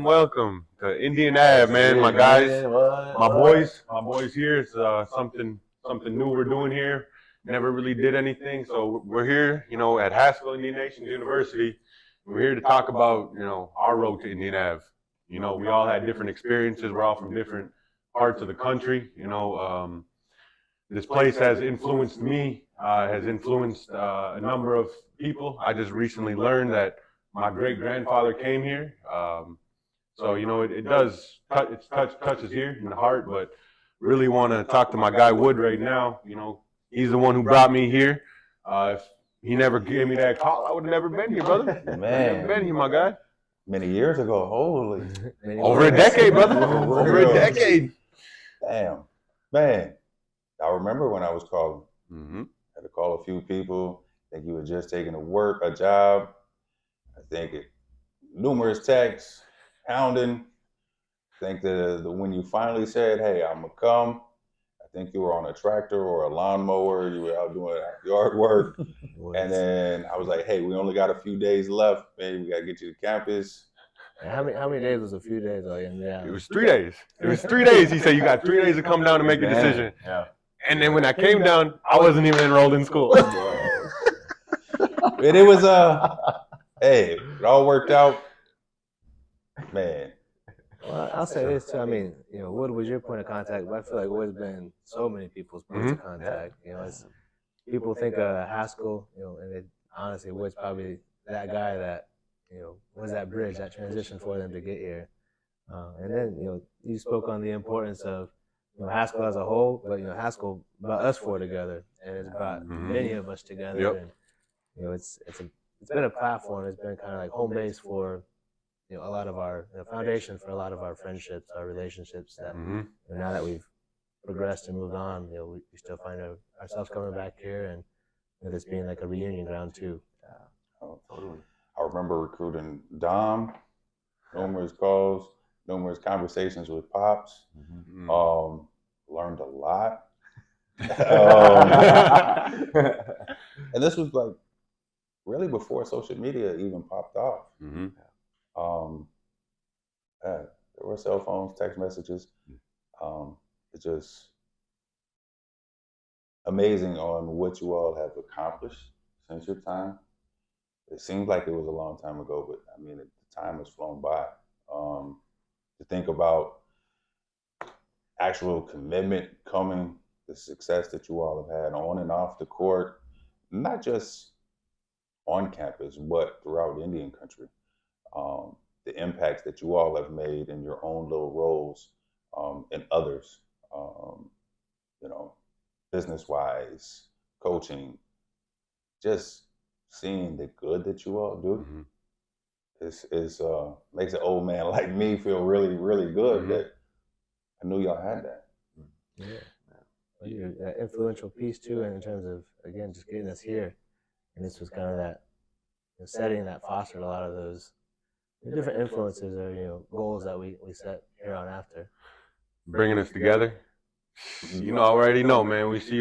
Welcome to Indian Ave, man. My guys, my boys here. It's something new we're doing here. Never really did anything, so we're here, at Haskell Indian Nations University. We're here to talk about, our road to Indian Ave. We all had different experiences. We're all from different parts of the country. This place has influenced me, has influenced a number of people. I just recently learned that my great-grandfather came here. So, it does touches here in the heart, but really want to talk to my guy Wood right now. He's the one who brought me here. If he never gave me that call, I would have never been here, brother. Man. Never been here, my guy. Many years ago, holy. Over a decade, brother. Over a decade. Damn. Man, I remember when I was calling. Mm-hmm. I had to call a few people. I think you were just taking a job. I think numerous texts, hounding. I think when you finally said, hey, I'm going to come, I think you were on a tractor or a lawnmower. You were out doing yard work. And then I was like, hey, we only got a few days left. Maybe we got to get you to campus. How many days was a few days? Yeah. It was 3 days. It was 3 days. He said, you got 3 days to come down and make a decision. Yeah. And then when I came down, I wasn't even enrolled in school. And it was, hey, it all worked out. Man. Well, I'll say this too. I mean, Wood was your point of contact, but I feel like Wood's been so many people's points of contact. People think of Haskell, and honestly, Wood's probably that guy that, was that bridge, that transition for them to get here. And then, you spoke on the importance of, Haskell as a whole, but, Haskell brought us four together, and it's brought many of us together. Yep. And, it's been a platform. It's been kind of like home base for, a lot of our foundation for a lot of our friendships, our relationships. That now that we've progressed and moved on, we still find ourselves coming back here, and this being like a reunion ground too. Oh, totally. I remember recruiting Dom, numerous calls, numerous conversations with Pops. Learned a lot. And this was like really before social media even popped off. There were cell phones, text messages. It's just amazing on what you all have accomplished since your time. It seems like it was a long time ago, but I mean, the time has flown by. To think about actual commitment coming, the success that you all have had on and off the court, not just on campus, but throughout Indian country. The impacts that you all have made in your own little roles and others, business-wise, coaching, just seeing the good that you all do makes an old man like me feel really, really good that I knew y'all had that. Yeah. That influential piece too, in terms of, again, just getting us here. And this was kind of that setting that fostered a lot of those different influences or, goals that we set here on after. Bringing us together. Already know, man. When we seen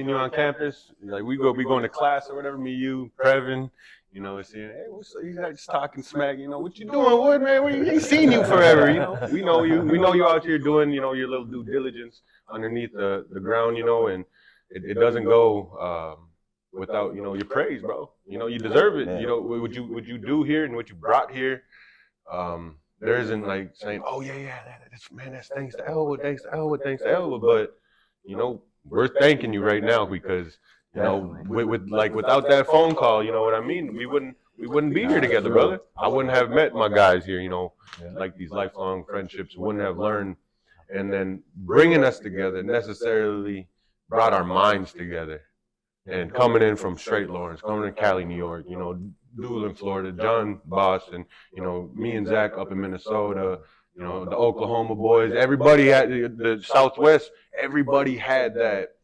you on campus, like we going to class or whatever, me, you, Previn, saying, hey, what's up? You guys just talking smack, what you doing, Wood, man? We ain't seen you forever, We know you out here doing, your little due diligence underneath the ground, and it doesn't go without, your praise, bro. You deserve it. What you do here and what you brought here. There isn't like saying, oh that's thanks to Elwood, but we're thanking you right now because without that phone call, you know what I mean? We we wouldn't be here together, brother. I wouldn't have met my guys here, you know, like these lifelong friendships, wouldn't have learned. And then bringing us together necessarily brought our minds together. And coming in from straight Lawrence, coming in Cali, New York, you know, Doolin, Florida, John, Boston, you know, me and Zach up in Minnesota, you know, the Oklahoma boys, everybody had the Southwest, everybody had that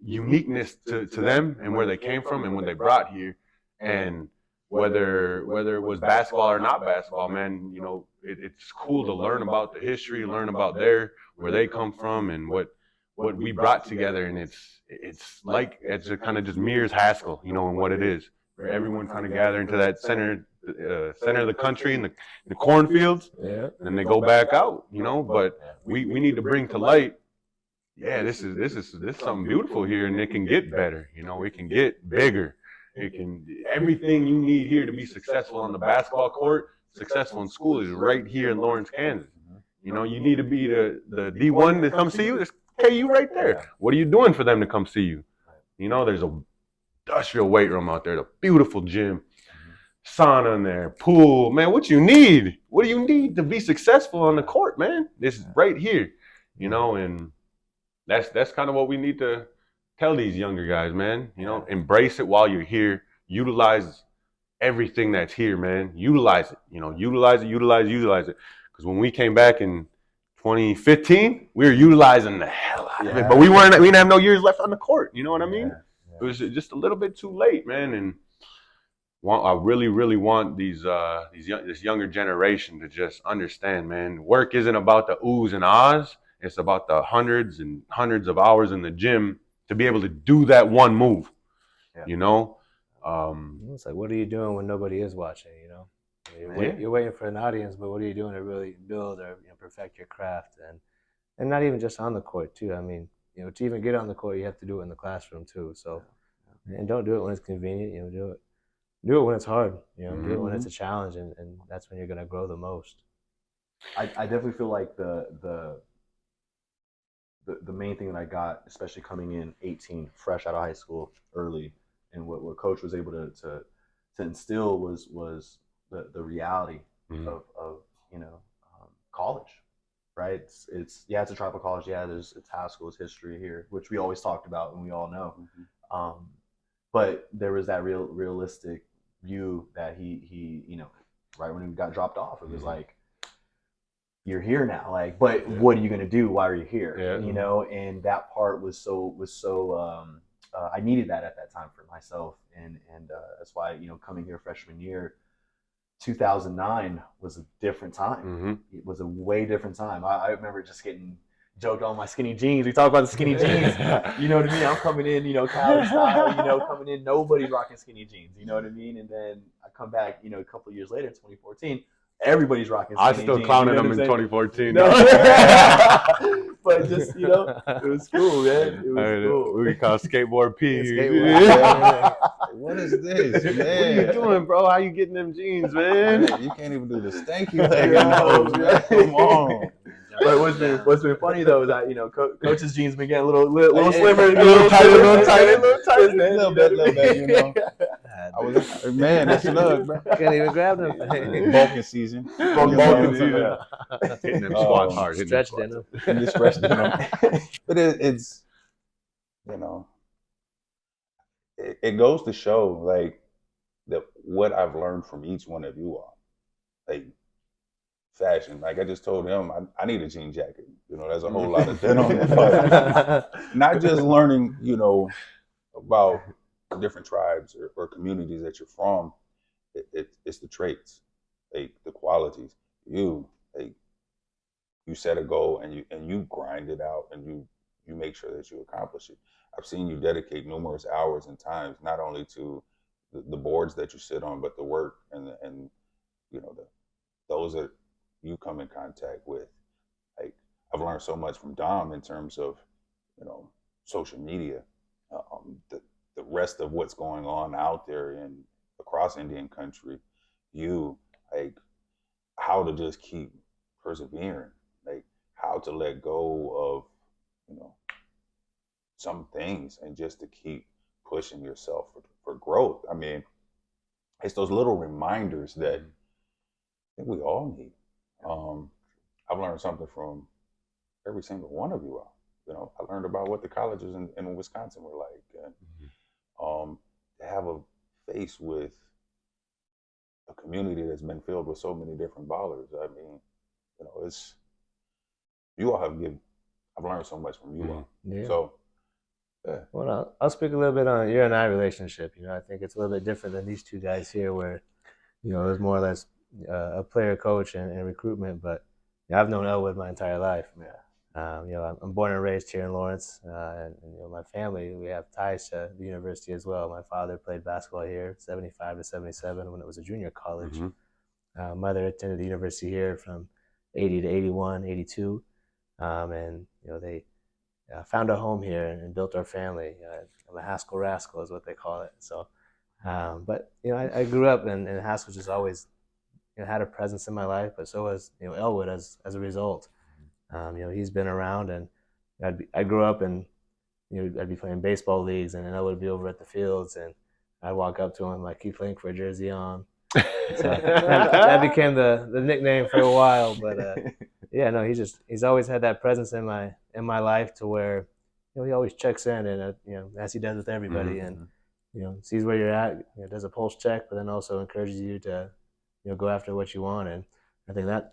uniqueness to them and where they came from and what they brought here. And whether it was basketball or not basketball, man, you know, it's cool to learn about the history, learn about where they come from and what we brought together. And it's like, it's kind of just mirrors Haskell, you know, and what it is, where everyone kind of gather into that center of the country in the cornfields, and they go back out, you know. But we need to bring to light, this is something beautiful here, and it can get better, you know, it can get bigger. It can, everything you need here to be successful on the basketball court, successful in school, is right here in Lawrence, Kansas. You know, you need to be the D1 to come see you. There's KU right there. What are you doing for them to come see you? You know, there's a industrial weight room out there, the beautiful gym, sauna in there, pool. Man, what you need? What do you need to be successful on the court, man? This is right here, you know, and that's kind of what we need to tell these younger guys, man. You know, embrace it while you're here. Utilize everything that's here, man. Utilize it. You know, utilize it. Because when we came back in 2015, we were utilizing the hell out of it. But we didn't have no years left on the court. You know what I mean? It was just a little bit too late, man. And I really, really want this younger generation to just understand, man. Work isn't about the oohs and ahs. It's about the hundreds and hundreds of hours in the gym to be able to do that one move, you know? It's like, what are you doing when nobody is watching, you know? You're waiting for an audience, but what are you doing to really build or, you know, perfect your craft? And not even just on the court, too. I mean, you know, to even get on the court, you have to do it in the classroom, too. So, and don't do it when it's convenient, you know, do it when it's hard, you know, do it when it's a challenge, and that's when you're going to grow the most. I definitely feel like the main thing that I got, especially coming in 18, fresh out of high school early, and what Coach was able to instill was the reality of you know, college, right? It's a tribal college. It's Haskell, it's history here, which we always talked about and we all know. But there was that realistic view that he you know, right when he got dropped off, it was like, you're here now, like, but what are you gonna do? Why are you here? You know, and that part was so I needed that at that time for myself, and that's why, you know, coming here freshman year, 2009 was a different time. It was a way different time. I remember just getting joked on my skinny jeans. We talk about the skinny jeans. You know what I mean? I'm coming in, you know, Cali style. You know, coming in, nobody's rocking skinny jeans. You know what I mean? And then I come back, you know, a couple of years later, 2014. Everybody's rocking skinny jeans. I still clowning them in 2014. No. But just, you know, it was cool, man. It was cool. We call skateboard P. What is this, man? What are you doing, bro? How you getting them jeans, man? You can't even do the stanky leg in those, man. Come on. But what's been funny though is that, you know, Coach's jeans been getting a little slimmer, a little tighter, a little bit, you know. I was, man, that's love, bro. Can't even grab them. Bulking season. Bulking season. Hitting them squats hard. Stretched in them. But it's, you know, it goes to show, like, that what I've learned from each one of you all, like, fashion. Like I just told him, I need a jean jacket. You know, there's a whole lot of denim. Not just learning, you know, about different tribes or communities that you're from. It's the traits, like the qualities. You set a goal and you grind it out, and you make sure that you accomplish it. I've seen you dedicate numerous hours and times, not only to the boards that you sit on, but the work and you know, those that you come in contact with. Like, I've learned so much from Dom in terms of, you know, social media, the rest of what's going on out there and across Indian country. You, like, how to just keep persevering, like how to let go of, you know, some things and just to keep pushing yourself for growth. I mean, it's those little reminders that I think we all need. I've learned something from every single one of you all. You know, I learned about what the colleges in Wisconsin were like, and to have a face with a community that's been filled with so many different ballers. I mean, you know, you all have given. I've learned so much from you all. Yeah. So, yeah. Well, I'll speak a little bit on your and I relationship. You know, I think it's a little bit different than these two guys here, where you know there's more or less a player, coach, and recruitment. But I've known Elwood my entire life. You know, I'm born and raised here in Lawrence, and you know, my family, we have ties to the university as well. My father played basketball here, 75 to 77, when it was a junior college. Mother attended the university here from 80 to 81, 82, and you know they found a home here and built our family. I'm a Haskell rascal is what they call it. So, but you know, I grew up and Haskell just always had a presence in my life, but so was Elwood as a result. He's been around, and I grew up and I'd be playing baseball leagues, and Elwood would be over at the fields, and I'd walk up to him like Keith Langford jersey on. So that became the nickname for a while, but he's always had that presence in my life to where he always checks in, and as he does with everybody, and sees where you're at, does a pulse check, but then also encourages you to go after what you want. And I think that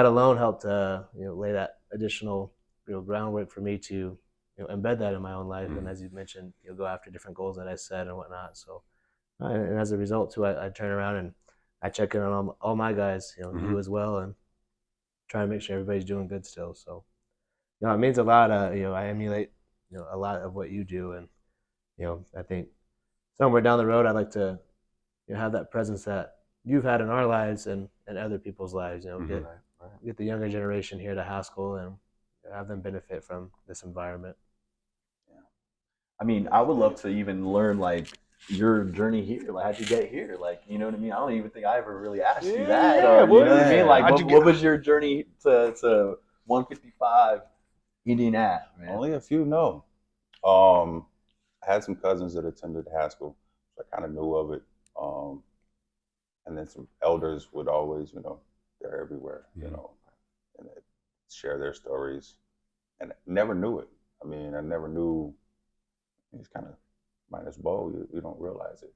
alone helped lay that additional groundwork for me to embed that in my own life, and as you mentioned, go after different goals that I set and whatnot. So and as a result too, I turn around and I check in on all my guys, you as well, and try to make sure everybody's doing good still. So it means a lot. I emulate a lot of what you do, and I think somewhere down the road I'd like to have that presence that you've had in our lives and other people's lives. Get the younger generation here to Haskell and have them benefit from this environment. Yeah. I mean, I would love to even learn like your journey here. Like, how'd you get here? Like, you know what I mean? I don't even think I ever really asked you that. Yeah, you know what I mean? Like, what was your journey to 155 Indian Ave, man? Only a few know. I had some cousins that attended Haskell, so I kind of knew of it. And then some elders would always, they're everywhere, and they'd share their stories. And I never knew it. I mean, I never knew. It's kind of minus Bo, you don't realize it.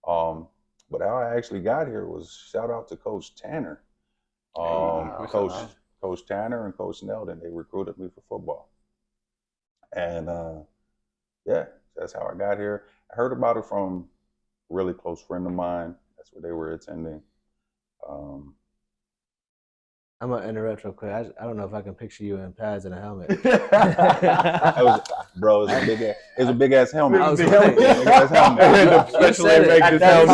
But how I actually got here was shout out to Coach Tanner. Coach Tanner and Coach Neldon, they recruited me for football. And that's how I got here. I heard about it from a really close friend of mine. That's where they were attending. I'm gonna interrupt real quick. I don't know if I can picture you in pads and a helmet. It was a big ass helmet. I was big like, ass helmet. Especially make this helmet.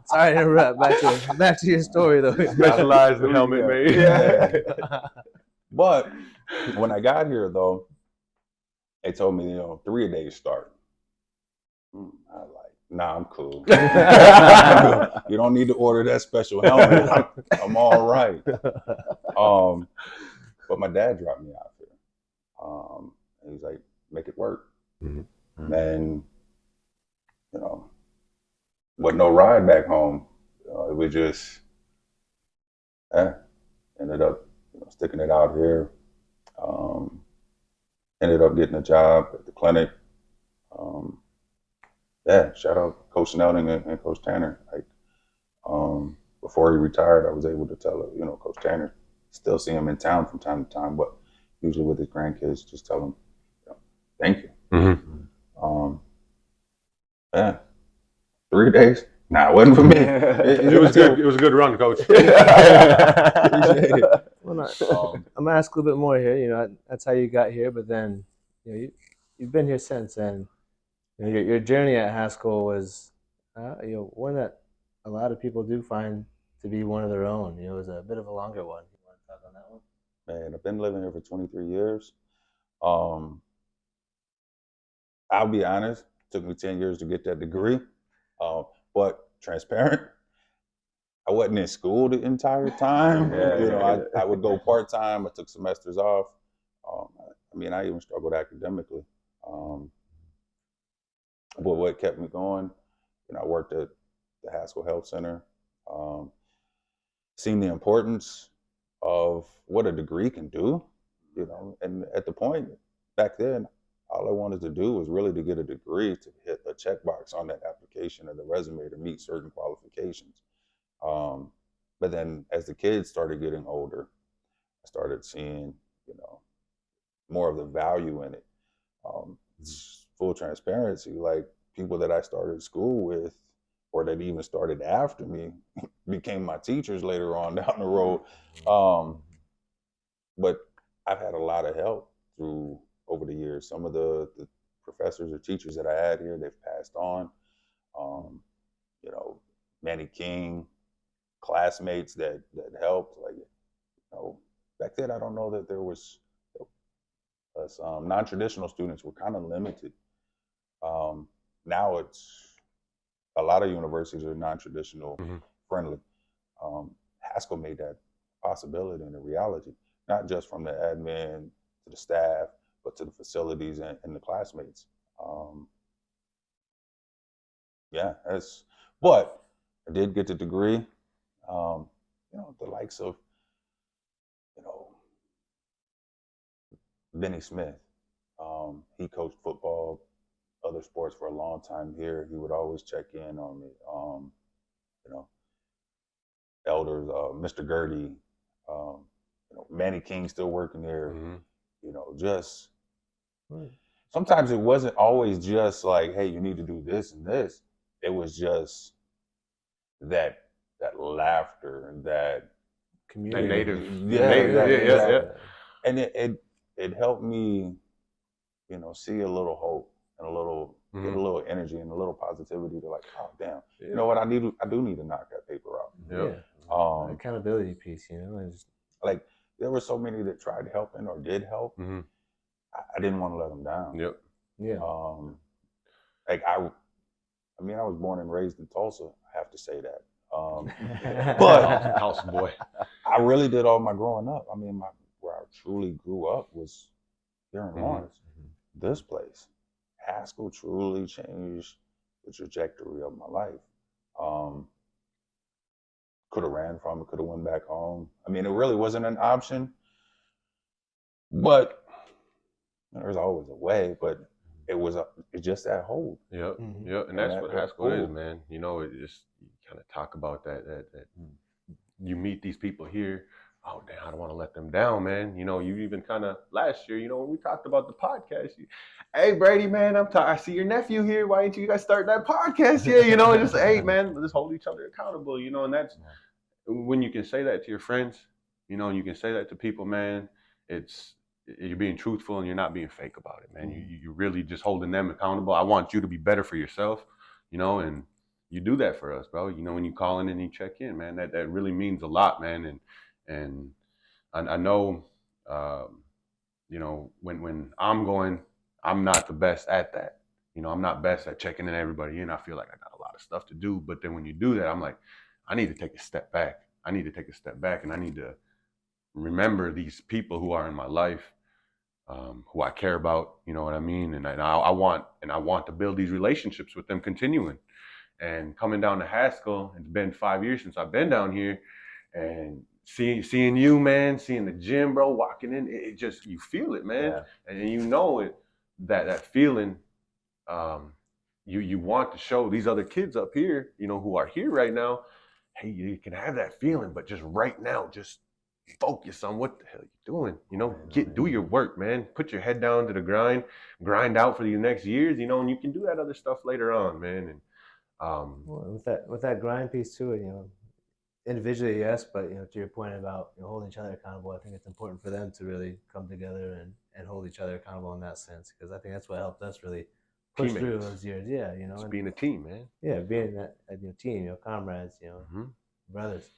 Sorry to interrupt. Back to your story though. Specialized helmet made. Yeah. But when I got here though, they told me 3 days start. I was like, nah, I'm cool. You don't need to order that special helmet. I'm all right. But my dad dropped me out here. And he's like, make it work. And, wasn't no ride back home. It was just, ended up sticking it out here. Ended up getting a job at the clinic. Shout out Coach Neldon and Coach Tanner. Like, before he retired, I was able to tell Coach Tanner, still see him in town from time to time, but usually with his grandkids, just tell him, thank you. 3 days? Nah, it wasn't for me. It was good. It was a good run, Coach. Appreciate it. Well, I'm gonna ask a little bit more here. That's how you got here, but then you've been here since, and your journey at Haskell was one that a lot of people do find to be one of their own. It was a bit of a longer one. You want to talk on that one? Man, I've been living here for 23 years. I'll be honest, it took me 10 years to get that degree. But transparent, I wasn't in school the entire time. I would go part-time. I took semesters off. I even struggled academically. But what kept me going, I worked at the Haskell Health Center, seen the importance of what a degree can do, and at the point back then, all I wanted to do was really to get a degree to hit a checkbox on that application or the resume to meet certain qualifications. But then as the kids started getting older, I started seeing, more of the value in it. Full transparency, like people that I started school with or that even started after me became my teachers later on down the road. But I've had a lot of help through over the years. Some of the professors or teachers that I had here, they've passed on. Manny King, classmates that helped. Like, back then I don't know that there was non-traditional students were kind of limited. Now it's a lot of universities are non-traditional friendly. Haskell made that possibility and a reality, not just from the admin to the staff, but to the facilities and the classmates. But I did get the degree. The likes of, Benny Smith. He coached football, other sports for a long time here. He would always check in on me. Elders, Mr. Gertie, Manny King still working there. Just sometimes it wasn't always just like, hey, you need to do this and this. It was just that laughter and that community. Native. Yeah. And it helped me, see a little hope and get a little energy and a little positivity to like, oh damn, you know what, I do need to knock that paper out. Accountability piece, like there were so many that tried helping or did help. I didn't want to let them down. I was born and raised in Tulsa. I have to say that. But house boy. I really did all my growing up. Where I truly grew up was here in Lawrence. This place, Haskell, truly changed the trajectory of my life. Could have ran from it, could have went back home. It really wasn't an option, but there's always a way. But it's just that hold. And that's what Haskell is, man. It just, you kind of talk about that you meet these people here. Oh damn, I don't want to let them down, man. You even kind of last year, when we talked about the podcast, hey Brady, man, I see your nephew here. Why didn't you guys start that podcast? And just hey man, let's hold each other accountable, and that's when you can say that to your friends, and you can say that to people, man. You're being truthful and you're not being fake about it, man. You're really just holding them accountable. I want you to be better for yourself, and you do that for us, bro. When you call in and you check in, man, that really means a lot, man. And I know, when I'm going, I'm not the best at that. I'm not best at checking in everybody in. I feel like I got a lot of stuff to do. But then when you do that, I'm like, I need to take a step back. And I need to remember these people who are in my life, who I care about. You know what I mean? And I want to build these relationships with them continuing. And coming down to Haskell, it's been 5 years since I've been down here, and seeing you, man, seeing the gym, bro, walking in, it just, you feel it, man. And it, that feeling, you want to show these other kids up here, who are here right now, hey, you can have that feeling, but just right now, just focus on what the hell you're doing, do your work, man. Put your head down to the grind out for the next years, and you can do that other stuff later on, man. And with that grind piece to it, individually, yes, but to your point about holding each other accountable, I think it's important for them to really come together and hold each other accountable in that sense, because I think that's what helped us really push through those years. Just being a team, man. Yeah, being that team, comrades, brothers.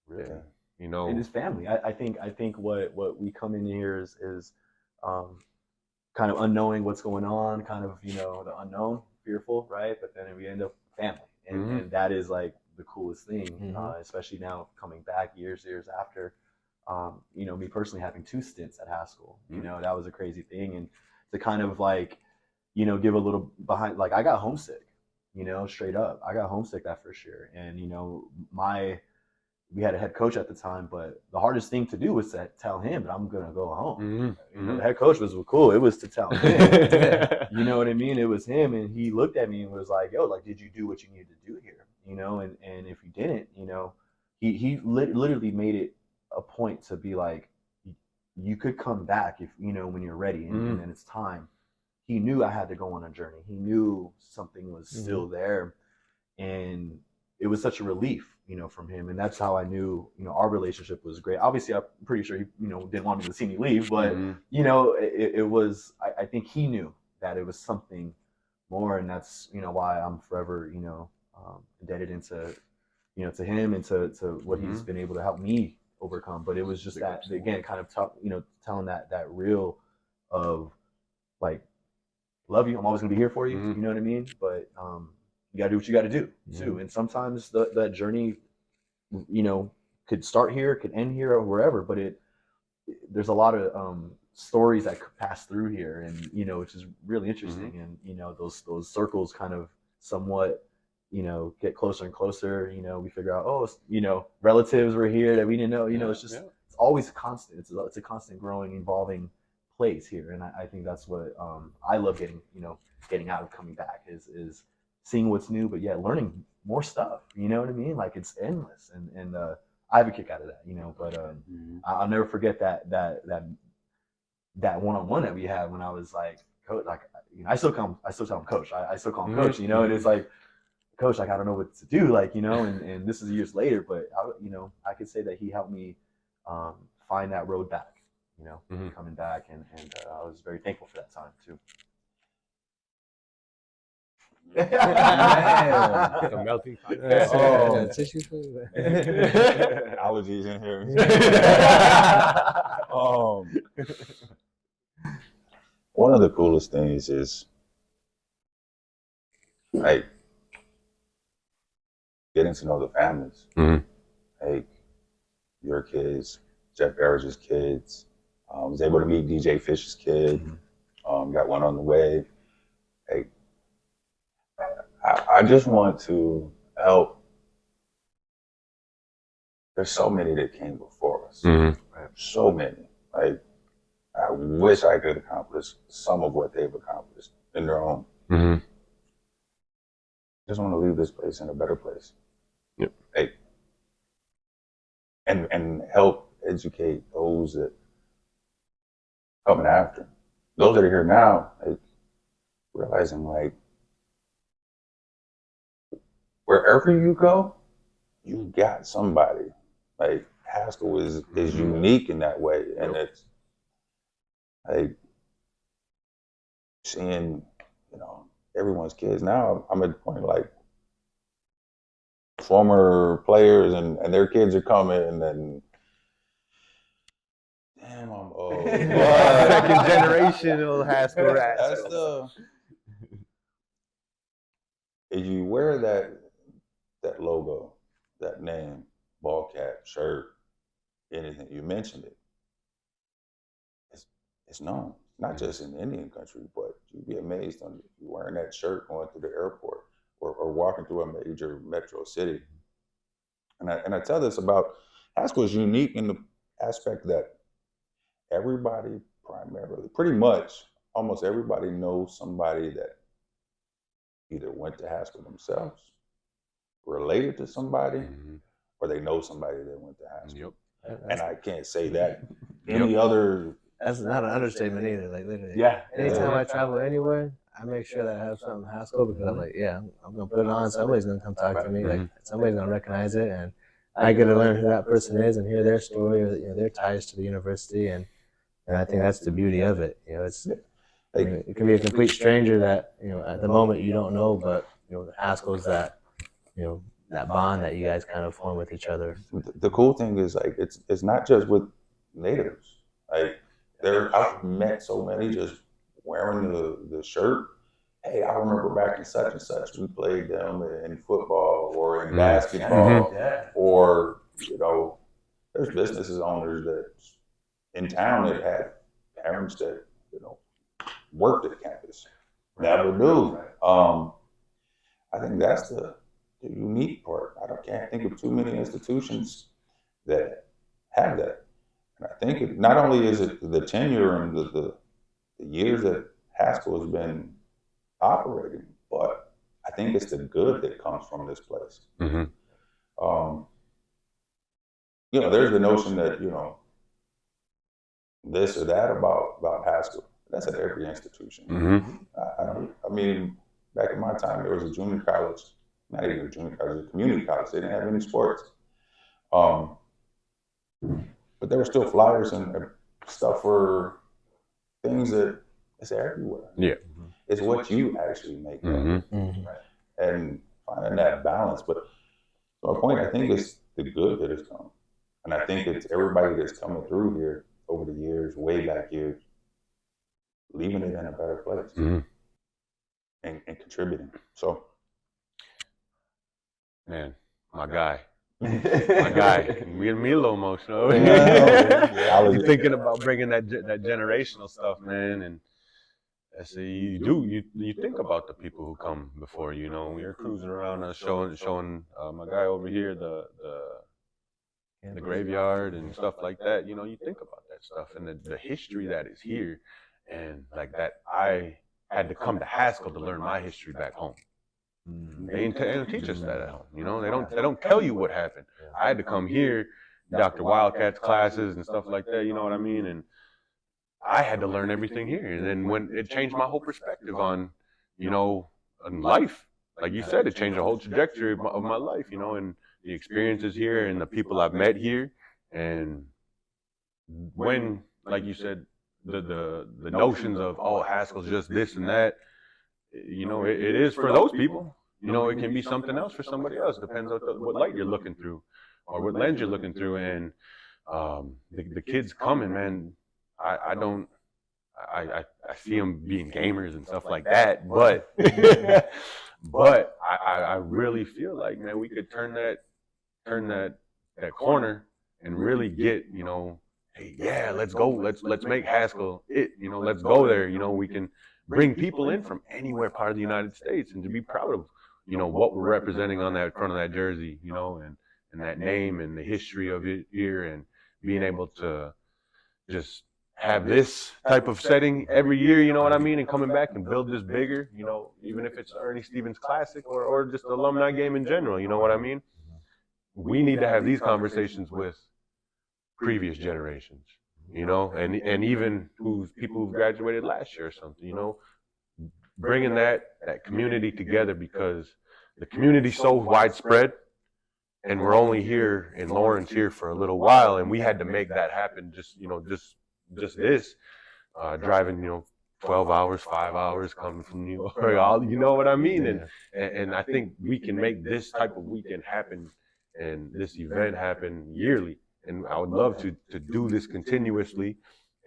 Really, and his family. I think what we come in here is kind of unknowing what's going on, kind of the unknown, fearful, right? But then we end up family, and that is like the coolest thing, especially now coming back years after. Me personally having 2 stints at Haskell, that was a crazy thing, and to kind of like you know, give a little behind. Like I got homesick, you know, straight up. I got homesick that first year, and you know, we had a head coach at the time, but the hardest thing to do was to tell him that I'm gonna go home. You know, the head coach was cool. It was to tell him, you know what I mean? It was him, and he looked at me and was like, "Yo, like, did you do what you needed to do here? You know, and if you didn't, you know, he literally made it a point to be like, you could come back if you know when you're ready, and then it's time." He knew I had to go on a journey. He knew something was still there, and it was such a relief, you know, from him. And that's how I knew, you know, our relationship was great. Obviously, I'm pretty sure he, you know, didn't want me to see me leave, but you know, it was. I think he knew that it was something more, and that's, you know, why I'm forever, you know, indebted into, you know, to him and to what he's been able to help me overcome. But it was just that, again, kind of you know, telling that real of like, love you, I'm always gonna be here for you. You know what I mean? But you gotta do what you gotta do too. And sometimes that journey, you know, could start here, could end here, or wherever. But there's a lot of stories that could pass through here, and you know, which is really interesting. And you know, those circles kind of somewhat, you know, get closer and closer. You know, we figure out, oh, you know, relatives were here that we didn't know. You know, it's just it's always constant. It's a constant growing, evolving place here, and I think that's what I love getting out of coming back is seeing what's new, but yeah, learning more stuff. You know what I mean? Like it's endless, and I have a kick out of that. You know, but I'll never forget that one-on-one that we had when I was like, coach, like, you know, I still tell him coach. I still call him coach. You know, and it's like, coach, like I don't know what to do, like, you know, and this is years later, but you know, I could say that he helped me find that road back. You know, coming back, and I was very thankful for that time too. A melting pot. Allergies in here. One of the coolest things is like getting to know the families. Like your kids, Jeff Barrage's kids. Was able to meet DJ Fish's kid. Got one on the way. Hey, I just want to help. There's so many that came before us. So many. Like, I wish I could accomplish some of what they've accomplished in their own. Just want to leave this place in a better place. Hey, and help educate those that coming after. Those that are here now, like, realizing like wherever you go, you got somebody. Like Haskell is unique in that way, and it's like seeing, you know, everyone's kids. Now I'm at the point like former players and their kids are coming, and then damn, I'm old. Second generational Haskell rat. That's the. If you wear that logo, that name, ball cap, shirt, anything, you mentioned it. It's known, not just in Indian country, but you'd be amazed on if you're wearing that shirt going through the airport or walking through a major metro city. And I tell this about Haskell is unique in the aspect that everybody primarily, pretty much, almost everybody knows somebody that either went to Haskell themselves, related to somebody, or they know somebody that went to Haskell. And I can't say that any other. That's not an understatement either. Like literally. Yeah. Anytime I travel anywhere, I make sure that I have something Haskell because I'm like, yeah, I'm gonna put it on. Somebody's gonna come talk to me. Like somebody's gonna recognize it, and I get to learn who that person is and hear their story, or, you know, their ties to the university, and I think that's the beauty of it. You know, it's I mean, it can be a complete stranger that, you know, at the moment you don't know, but you know, the Haskell's that, you know, that bond that you guys kind of form with each other. The cool thing is like it's not just with natives. Like I've met so many just wearing the shirt. Hey, I remember back in such and such, we played them in football or in basketball, or, you know, there's businesses owners that in town that had parents that, you know, worked at campus. Never do. I think that's the unique part. Can't think of too many institutions that have that. And I think not only is it the tenure and the years that Haskell has been operating, but I think it's the good that comes from this place. Mm-hmm. There's the notion that, this or that about Haskell. That's at every institution. Mm-hmm. I mean, back in my time, there was a junior college, not even a junior college, a community college. They didn't have any sports. But there were still flyers and stuff for things that it's everywhere. Yeah. It's what you actually make. Mm-hmm. And finding that balance. But to a point, I think it's the good that has come. And I think it's everybody that's coming through here over the years, way back years, leaving it in a better place. Mm-hmm. And contributing. So, man, my guy, me a little emotional. You're thinking about bringing that generational stuff, man, and I say you think about the people who come before you. We were cruising around, showing my guy over here the graveyard and stuff like that. You think about that stuff and the history that is here, and like that I had to come to Haskell to learn my history back home. They don't teach us that at home. They don't tell you what happened. I had to come here, Dr. Wildcat's classes and stuff like that. You know what I mean? And I had to learn everything here. And then when it changed my whole perspective on, on life. Like you said, it changed the whole trajectory of my life. And the experiences here and the people I've met here. And when, like you said, the notions of, Haskell's just this and that, it is for those people. It can be something else for somebody else. Depends on what light you're looking through or what lens you're looking through. And the kids coming, man, I see them being gamers and stuff like that, but but I really feel like, man, we could turn that corner and really get, hey, yeah, let's go, let's make Haskell it, let's go there. We can bring people in from anywhere part of the United States and to be proud of, what we're representing on that front of that jersey, and that name and the history of it here, and being able to just have this type of setting every year, you know what I mean, and coming back and build this bigger, even if it's Ernie Stevens Classic or just the alumni game in general, you know what I mean? We need to have these conversations with previous generations, and even people who've graduated last year or something, bringing that community together, because the community's so widespread, and we're only here in Lawrence here for a little while, and we had to make that happen. Just this, driving 12 hours, 5 hours coming from New York, you know what I mean? And I think we can make this type of weekend happen and this event happen yearly. And I would love to do this continuously,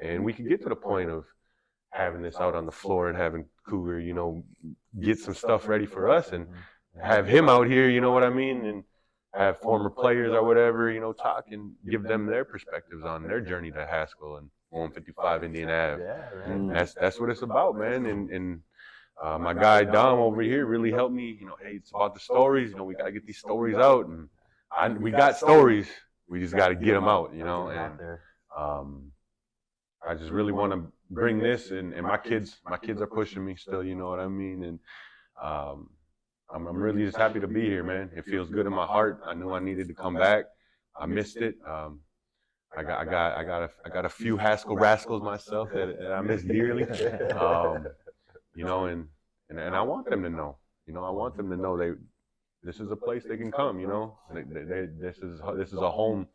and we can get to the point of having this out on the floor and having Cougar, get some stuff ready for us and have him out here, you know what I mean? And have former players or whatever, talk and give them their perspectives on their journey to Haskell and 155 Indian Ave. And that's what it's about, man. And my guy Dom over here really helped me, hey, it's about the stories, we got to get these stories out. And we got stories, we just got to get them out, and I just really want to bring this, and my kids are pushing me still, you know what I mean? And I'm really just happy to be here, man. It feels good in my heart. I knew I needed to come back. I missed it. I got a few Haskell rascals myself that I miss dearly. And I want them to know. I want them to know this is a place they can come. This is a home.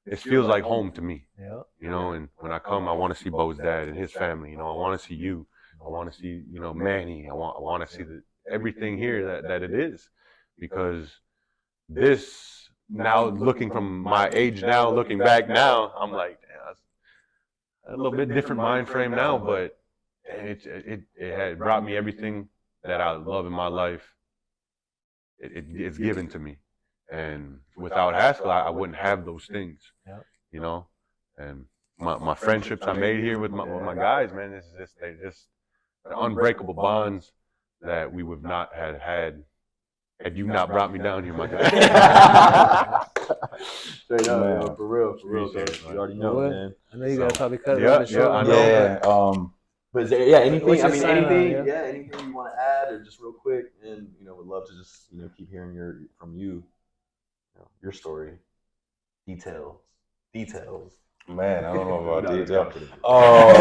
It feels like home to me. Yeah. And when I come, I want to see Bo's dad and his family. I want to see you. I want to see Manny. I want to see everything here that it is, because this, now looking from my age now, looking back now, I'm like, damn, a little bit different mind frame now, but it had brought me everything that I love in my life. It's given to me, and without Haskell, I wouldn't have those things. And my friendships I made here with my guys, man, they're unbreakable bonds that we would not have had you not brought me down here, my guy. Straight up, Man. man. For real, Appreciate coach. it, man. You already know, Well, man. I know you gotta probably cut it a Yeah, little bit short. I man. know. Yeah. But is there, anything? What's I your mean, sign on, anything? yeah? Anything you want to add, or just real quick, and would love to just keep hearing from you, your story, details. Man, I don't know about No, detail. I'm kidding.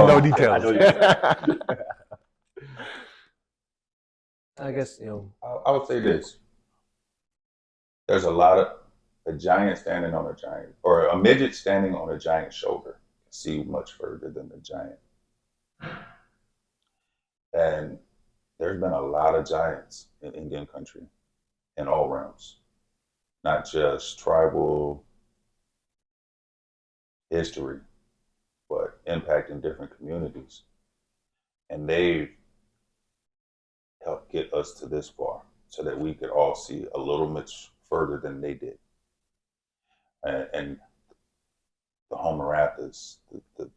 No details. I know you. I guess I would say this. There's a giant standing on a giant, or a midget standing on a giant's shoulder can see much further than the giant. And there's been a lot of giants in Indian country in all realms, not just tribal history, but impacting different communities. And they've helped get us to this far so that we could all see a little much further than they did. And the Homer Rathas, the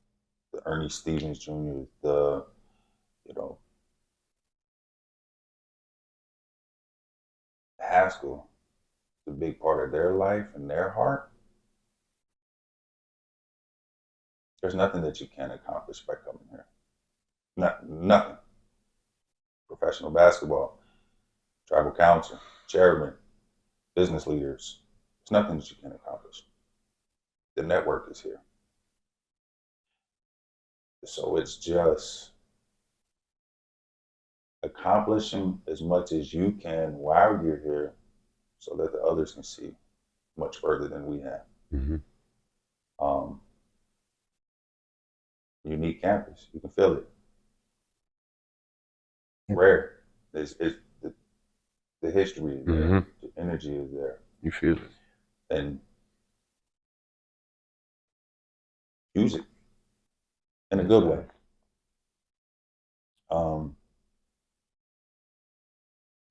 Ernie Stevens Jr., the Haskell, the big part of their life and their heart. There's nothing that you can't accomplish by coming here. Nothing. Professional basketball, tribal council, chairman, business leaders. There's nothing that you can't accomplish. The network is here. So it's just accomplishing as much as you can while you're here so that the others can see much further than we have. Mm-hmm. Unique campus, you can feel it. Rare. It's the history is there. Mm-hmm. The energy is there. You feel it. And use it in a good way.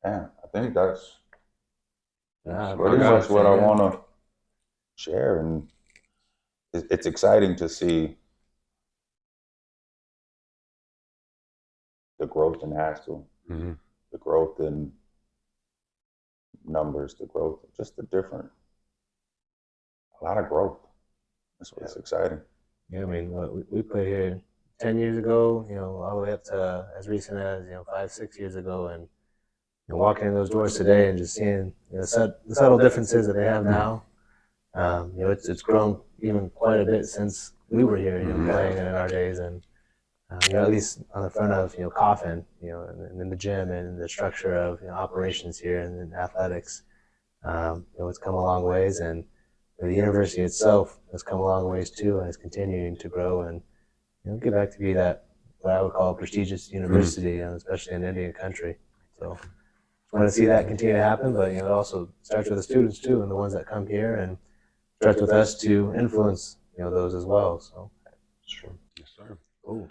I think that's pretty much what I want to share. And it's exciting to see the growth in Haskell, Mm-hmm. the growth in numbers, the growth, just a lot of growth. That's what's exciting. Yeah, I mean, we played here 10 years ago, all the way up to as recent as 5-6 years ago, and walking in those doors today and just seeing the subtle differences that they have now. It's grown even quite a bit since we were here, playing in our days, and at least on the front of Coffin, and in the gym and the structure of operations here and athletics, it's come a long ways, and the university itself has come a long ways too, and is continuing to grow and get back to be that what I would call a prestigious university, especially in Indian country. So I want to see that continue to happen, but it also starts with the students too, and the ones that come here, and starts with us to influence those as well. So Sure. Yes, sir. cool.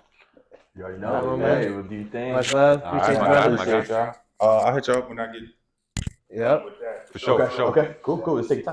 You already All right, know, man. Hey, what do you think? Much love. All Appreciate right, you, brother. my guy. Appreciate y'all. I'll hit y'all up when I get Yep. For sure. Okay, cool. Let's take time.